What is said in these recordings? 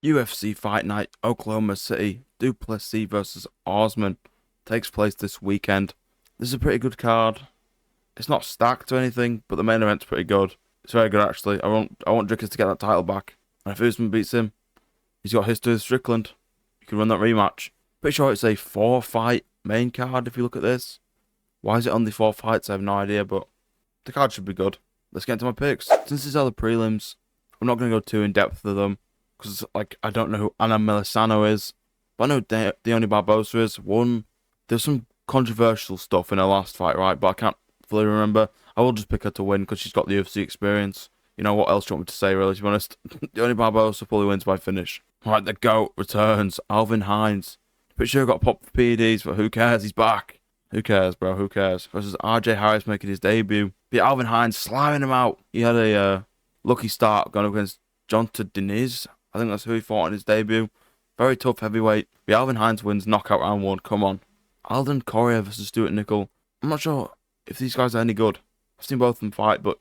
UFC Fight Night, Oklahoma City, Duplessis versus Osman takes place this weekend. This is a pretty good card. It's not stacked or anything, but the main event's pretty good. It's very good actually. I want Drickers to get that title back. And if Usman beats him, he's got history with Strickland. You can run that rematch. Pretty sure it's a 4-fight main card if you look at this. Why is it only 4 fights? I have no idea, but the card should be good. Let's get into my picks. Since these are the prelims, I'm not going to go too in depth with them. Because, I don't know who Anna Melisano is. But I know Deone Barbosa is. There's some controversial stuff in her last fight, right? But I can't fully remember. I will just pick her to win because she's got the UFC experience. You know, what else do you want me to say, really, to be honest? Deone Barbosa probably wins by finish. Right, the GOAT returns. Alvin Hines. Pretty sure got popped for PEDs, but who cares? He's back. Who cares, bro? Who cares? Versus RJ Harris making his debut. But Alvin Hines slamming him out. He had a lucky start going up against Jonta Diniz. I think that's who he fought in his debut. Very tough heavyweight. But Alvin Hines wins knockout round 1. Come on. Alden Correa versus Stuart Nickel. I'm not sure if these guys are any good. I've seen both of them fight, but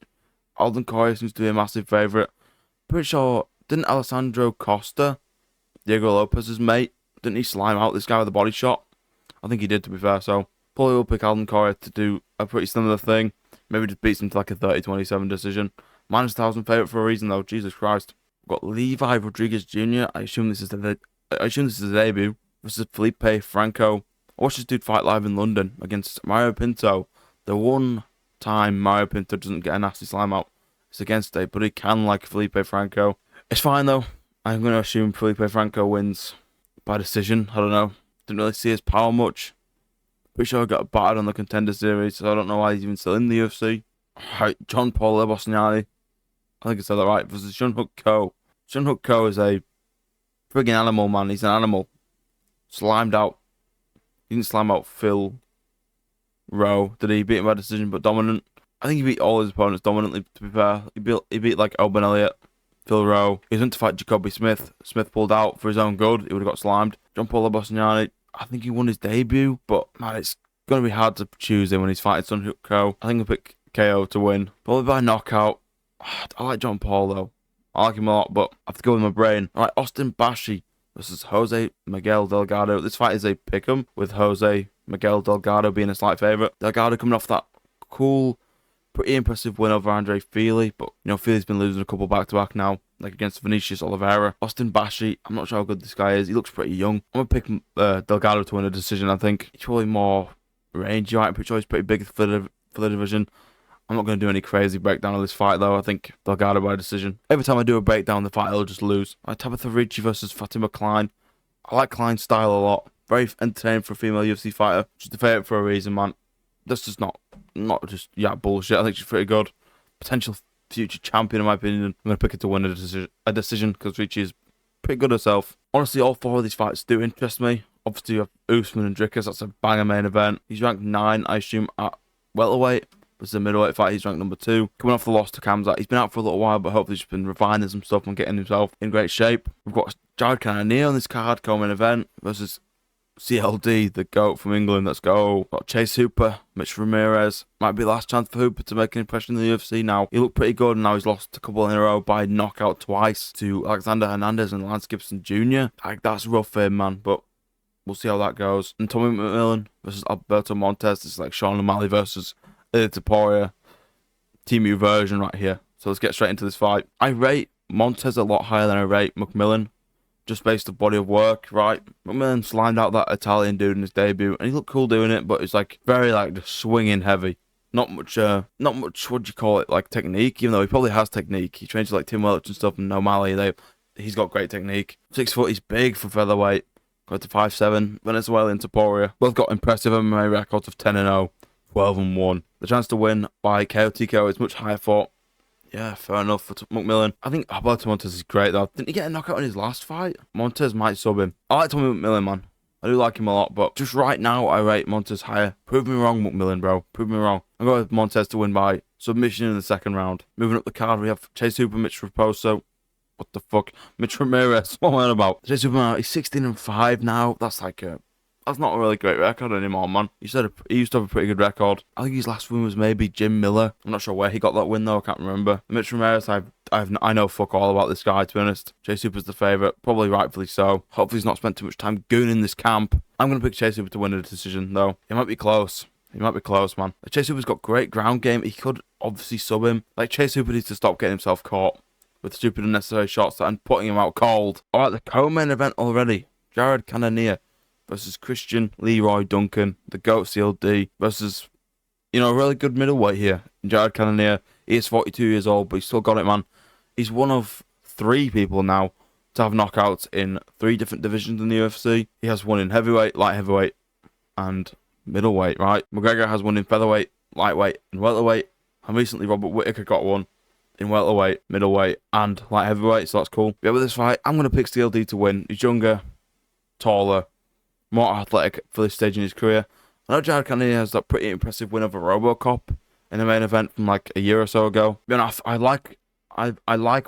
Alden Correa seems to be a massive favourite. Pretty sure, didn't Alessandro Costa, Diego Lopez's mate, didn't he slime out this guy with a body shot? I think he did, to be fair, so probably will pick Alden Correa to do a pretty similar thing. Maybe just beats him to like a 30-27 decision. Minus 1,000 favourite for a reason, though. Jesus Christ. We've got Levi Rodriguez Jr. I assume this is the debut. Versus Felipe Franco. I watched this dude fight live in London against Mario Pinto. The one time Mario Pinto doesn't get a nasty slime out, it's against a but he can like Felipe Franco. It's fine though. I'm going to assume Felipe Franco wins by decision. I don't know. Didn't really see his power much. Pretty sure I got battered on the Contender Series, so I don't know why he's even still in the UFC. Right, John Paul Lebosniani. I think I said that right. Versus Shun Hook Ko. Shun Hook Ko is a friggin' animal, man. He's an animal. Slimed out. He didn't slime out Phil Rowe. Did he beat him by decision but dominant? I think he beat all his opponents dominantly, to be fair. He beat like Oben Elliott, Phil Rowe. He was meant to fight Jacoby Smith. Smith pulled out for his own good. He would have got slimed. John Paul Lebosniani, I think he won his debut, but man, it's going to be hard to choose him when he's fighting Sun Hook Ko. I think I'll pick KO to win. Probably by knockout. I like John Paul though. I like him a lot, but I have to go with my brain. Alright, Austin Bashi versus Jose Miguel Delgado. This fight is a pick'em, with Jose Miguel Delgado being a slight favourite. Delgado coming off that cool, pretty impressive win over Andre Feely, but you know, Feely's been losing a couple back-to-back now, like against Vinicius Oliveira. Austin Bashi, I'm not sure how good this guy is. He looks pretty young. I'm going to pick Delgado to win a decision, I think. He's probably more rangy, right? I'm pretty sure he's pretty big for the division. I'm not going to do any crazy breakdown of this fight, though. I think Delgado by decision. Every time I do a breakdown, the fight will just lose. Tabitha Ricci versus Fatima Klein. I like Klein's style a lot. Very entertaining for a female UFC fighter. She's the favourite for a reason, man. That's just not just bullshit. I think she's pretty good. Potential future champion, in my opinion. I'm going to pick her to win a decision because Ricci is pretty good herself. Honestly, all 4 of these fights do interest me. Obviously, you have Usman and Drickers. That's a banger main event. He's ranked 9, I assume, at welterweight. This is a middleweight fight. He's ranked number 2. Coming off the loss to Kamzat. He's been out for a little while, but hopefully he's been refining some stuff and getting himself in great shape. We've got Jared Cannonier on this card, co-main event, versus CLD, the GOAT from England. Let's go. Got Chase Hooper, Mitch Ramirez. Might be the last chance for Hooper to make an impression in the UFC now. He looked pretty good, and now he's lost a couple in a row by knockout twice to Alexander Hernandez and Lance Gibson Jr. That's rough for him, man, but we'll see how that goes. And Tommy McMillan versus Alberto Montes. This is like Sean O'Malley versus Taporia. Team U version right here. So let's get straight into this fight. I rate Montes a lot higher than I rate McMillan, just based on body of work, right? McMillan slimed out that Italian dude in his debut, and he looked cool doing it, but it's like very like just swinging heavy. Not much, what do you call it, like technique, even though he probably has technique. He trains with like Tim Welch and stuff, and O'Malley, he's got great technique. 6 foot, he's big for featherweight. Got to 5'7", Venezuelan Taporia. Both got impressive MMA records of 10-0, 12-1. The chance to win by KO TKO is much higher for. Yeah, fair enough for McMillan. I think Alberto Montes is great though. Didn't he get a knockout in his last fight? Montes might sub him. I like Tommy McMillan, man. I do like him a lot, but just right now I rate Montes higher. Prove me wrong, McMillan, bro. Prove me wrong. I'm going with Montes to win by submission in the second round. Moving up the card, we have Chase Hooper, Mitch Raposo. What the fuck? Mitch Ramirez. What am I on about? Chase Hooper, he's 16-5 now. That's like a That's not a really great record anymore, man. He used to have a pretty good record. I think his last win was maybe Jim Miller. I'm not sure where he got that win though. I can't remember. Mitch Ramirez, I know fuck all about this guy, to be honest. Chase Hooper's the favourite, probably rightfully so. Hopefully he's not spent too much time gooning this camp. I'm gonna pick Chase Hooper to win the decision though. It might be close. He might be close, man. Chase Hooper's got great ground game. He could obviously sub him. Like, Chase Hooper needs to stop getting himself caught with stupid unnecessary shots and putting him out cold. Alright, the co-main event already. Jared Cannonier versus Christian Leroy Duncan. The GOAT CLD versus, you know, a really good middleweight here. Jared Cannonier, he is 42 years old, but he's still got it, man. He's one of 3 people now to have knockouts in 3 different divisions in the UFC. He has one in heavyweight, light heavyweight, and middleweight, right? McGregor has one in featherweight, lightweight, and welterweight. And recently Robert Whittaker got one in welterweight, middleweight, and light heavyweight, so that's cool. Yeah, with this fight, I'm going to pick CLD to win. He's younger, taller, more athletic for this stage in his career. I know Jared Cannonier has that pretty impressive win over RoboCop in the main event from like a year or so ago. You know, I like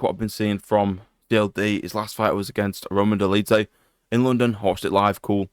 what I've been seeing from CLD. His last fight was against Roman Dolidze in London. Watched it live, cool.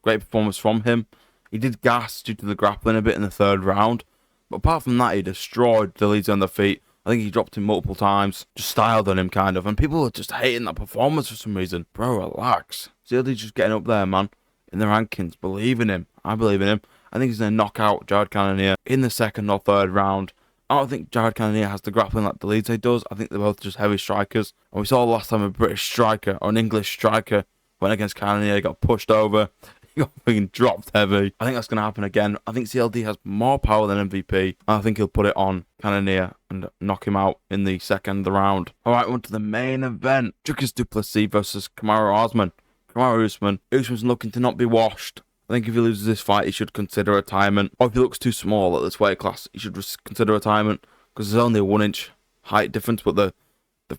Great performance from him. He did gas due to the grappling a bit in the 3rd round. But apart from that, he destroyed Dolidze on the feet. I think he dropped him multiple times. Just styled on him, kind of. And people are just hating that performance for some reason. Bro, relax. CLD's just getting up there, man. In the rankings. Believe in him. I believe in him. I think he's going to knock out Jared Cannonier in the 2nd or 3rd round. I don't think Jared Cannonier has the grappling like Dolidze does. I think they're both just heavy strikers. And we saw last time a British striker or an English striker went against Cannonier, got pushed over. He got fucking dropped heavy. I think that's going to happen again. I think CLD has more power than MVP. I think he'll put it on Cannonier and knock him out in the 2nd round. Alright, on to the main event. Dricus du Plessis versus Kamaru Usman. Kamaru Usman. Usman's looking to not be washed. I think if he loses this fight, he should consider retirement. Or if he looks too small at this weight class, he should just consider retirement. Because there's only a 1-inch height difference, but the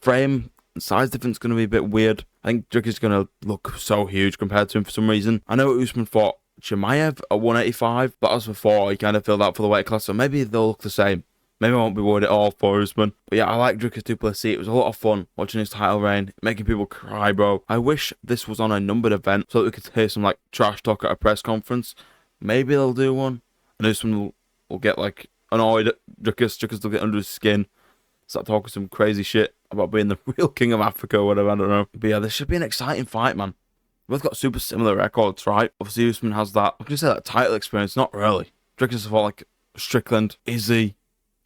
frame and size difference is going to be a bit weird. I think Dricus is going to look so huge compared to him for some reason. I know Usman fought Chimaev at 185, but as before, he kind of filled out for the weight class, so maybe they'll look the same. Maybe I won't be worried at all for Usman. But yeah, I like Dricus du Plessis. It was a lot of fun watching his title reign, making people cry, bro. I wish this was on a numbered event so that we could hear some like trash talk at a press conference. Maybe they'll do one, and Usman will get like annoyed at Dricus. Dricus will get under his skin, start talking some crazy shit about being the real king of Africa or whatever, I don't know. But yeah, this should be an exciting fight, man. Both got super similar records, right? Obviously, Usman has that, I can say that title experience, not really. Dricus has fought like Strickland, Izzy,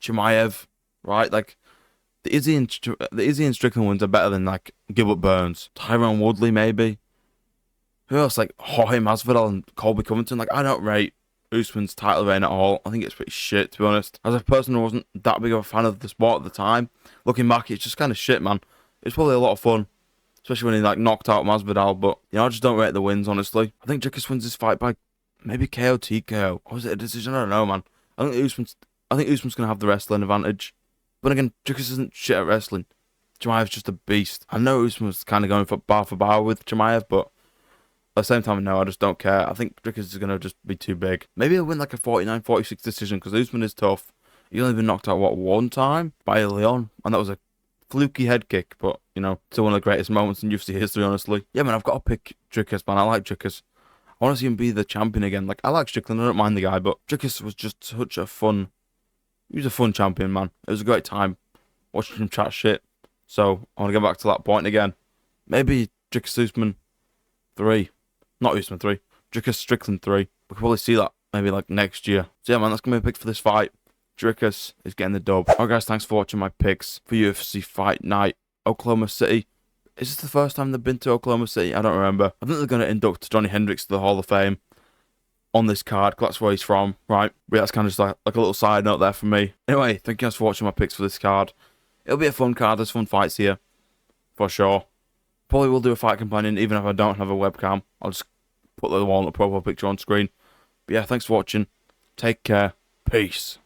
Chimaev, right? Like, the Izzy and Strickland ones are better than like Gilbert Burns, Tyron Woodley maybe. Who else? Like Jorge Masvidal and Colby Covington. Like, I don't rate Usman's title reign at all. I think it's pretty shit, to be honest. As a person who wasn't that big of a fan of the sport at the time, looking back, it's just kind of shit, man. It's probably a lot of fun, especially when he like knocked out Masvidal. But you know, I just don't rate the wins, honestly. I think Dricus wins this fight by maybe KO TKO. Or was it a decision? I don't know, man. I think Usman's gonna have the wrestling advantage. But again, Dricus isn't shit at wrestling. Chimaev's just a beast. I know Usman was kind of going for bar with Chimaev, but at the same time, no, I just don't care. I think Dricus is going to just be too big. Maybe he'll win like a 49-46 decision because Usman is tough. He's only been knocked out, what, 1 time? By Leon. And that was a fluky head kick, but, you know, still one of the greatest moments in UFC history, honestly. Yeah, man, I've got to pick Dricus, man. I like Dricus. I want to see him be the champion again. Like, I like Strickland, I don't mind the guy, but Dricus was just such a fun... He was a fun champion, man. It was a great time watching him chat shit. So, I want to go back to that point again. Maybe Dricus Usman 3. Not Usman 3. Dricus Strickland 3. We could probably see that maybe like next year. So yeah, man, that's going to be a pick for this fight. Dricus is getting the dub. Alright guys, thanks for watching my picks for UFC Fight Night. Oklahoma City. Is this the first time they've been to Oklahoma City? I don't remember. I think they're going to induct Johnny Hendricks to the Hall of Fame on this card, because that's where he's from, right? But yeah, that's kind of just like a little side note there for me. Anyway, thank you guys for watching my picks for this card. It'll be a fun card. There's fun fights here, for sure. Probably will do a fight companion, even if I don't have a webcam. I'll just put the Walnut profile picture on screen. But yeah, thanks for watching. Take care. Peace.